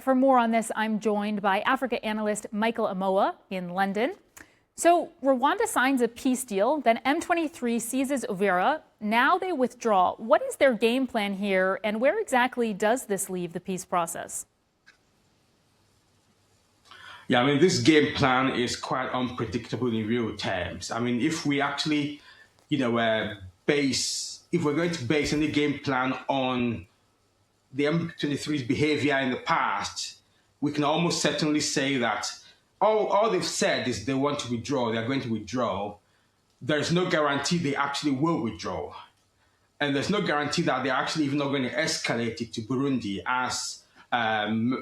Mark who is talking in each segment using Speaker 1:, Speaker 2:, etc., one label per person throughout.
Speaker 1: For more on this, I'm joined by Africa analyst Michael Amoah in London. So Rwanda signs a peace deal, then M23 seizes Uvira. Now they withdraw. What is their game plan here, and where exactly does this leave the peace process?
Speaker 2: Yeah, I mean, this game plan is quite unpredictable in real terms. I mean, if we actually, if we're going to base any game plan on the M23's behavior in the past, we can almost certainly say that all they've said is they want to withdraw, they're going to withdraw. There's no guarantee they actually will withdraw. And there's no guarantee that they're actually even not going to escalate it to Burundi, as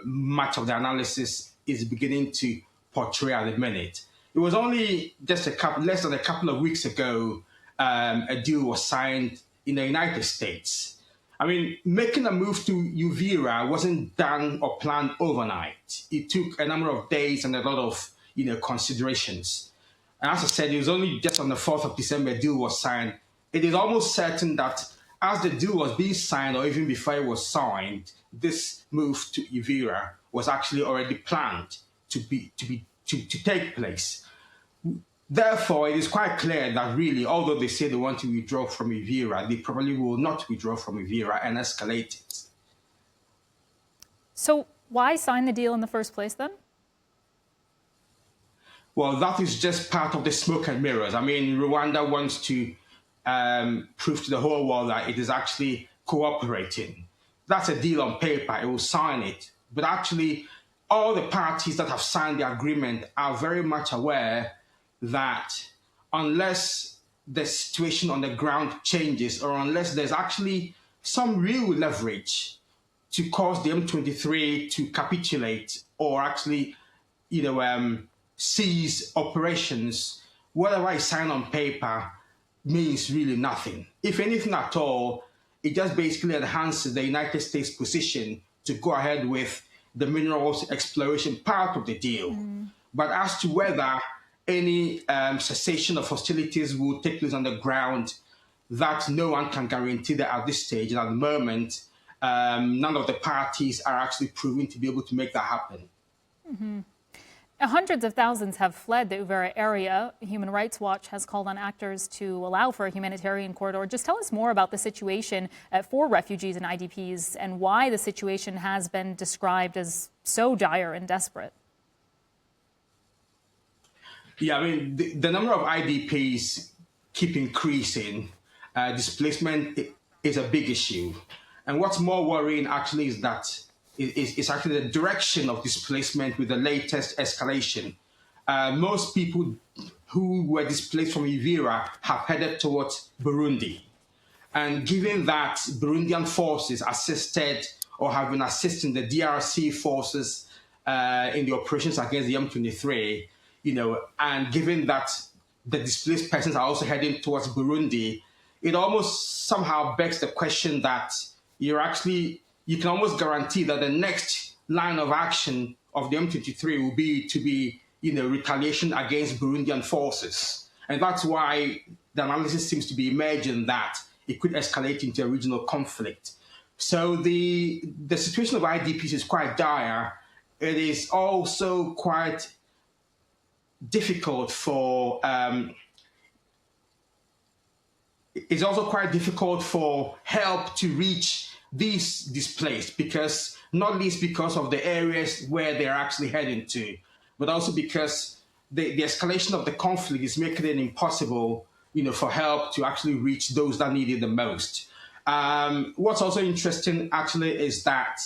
Speaker 2: much of the analysis is beginning to portray at the minute. It was only just less than a couple of weeks ago a deal was signed in the United States. I mean, making a move to Uvira wasn't done or planned overnight. It took a number of days and a lot of considerations. And as I said, it was only just on the 4th of December a deal was signed. It is almost certain that as the deal was being signed, or even before it was signed, this move to Uvira was actually already planned to take place. Therefore, it is quite clear that really, although they say they want to withdraw from Uvira, they probably will not withdraw from Uvira and escalate it.
Speaker 1: So why sign the deal in the first place then?
Speaker 2: Well, that is just part of the smoke and mirrors. I mean, Rwanda wants to prove to the whole world that it is actually cooperating. That's a deal on paper. It will sign it. But actually, all the parties that have signed the agreement are very much aware that unless the situation on the ground changes, or unless there's actually some real leverage to cause the M23 to capitulate or actually, cease operations, whatever is signed on paper means really nothing. If anything at all, it just basically enhances the United States' position to go ahead with the minerals exploration part of the deal. But as to whether any cessation of hostilities will take place on the ground, that no one can guarantee that at this stage. And at the moment, none of the parties are actually proving to be able to make that happen.
Speaker 1: Hundreds of thousands have fled the Uvira area. Human Rights Watch has called on actors to allow for a humanitarian corridor. Just tell us more about the situation for refugees and IDPs and why the situation has been described as so dire and desperate.
Speaker 2: Yeah, I mean, the number of IDPs keep increasing. Displacement is a big issue. And what's more worrying actually is that it's actually the direction of displacement with the latest escalation. Most people who were displaced from Uvira have headed towards Burundi. And given that Burundian forces assisted or have been assisting the DRC forces in the operations against the M23, and given that the displaced persons are also heading towards Burundi, it almost somehow begs the question that you can almost guarantee that the next line of action of the M23 will be retaliation against Burundian forces. And that's why the analysis seems to be emerging that it could escalate into a regional conflict. So the situation of IDPs is quite dire. It is also quite difficult for help to reach these displaced, because not least because of the areas where they're actually heading to, but also because the escalation of the conflict is making it impossible, for help to actually reach those that need it the most. What's also interesting actually is that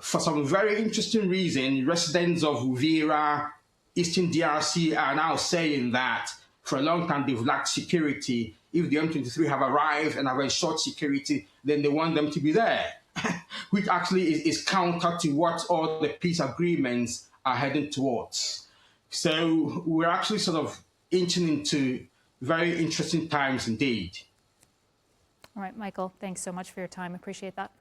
Speaker 2: for some very interesting reason, residents of Uvira, Eastern DRC are now saying that for a long time they've lacked security. If the M23 have arrived and have ensured security, then they want them to be there, which actually is counter to what all the peace agreements are heading towards. So we're actually sort of inching into very interesting times indeed.
Speaker 1: All right, Michael, thanks so much for your time. Appreciate that.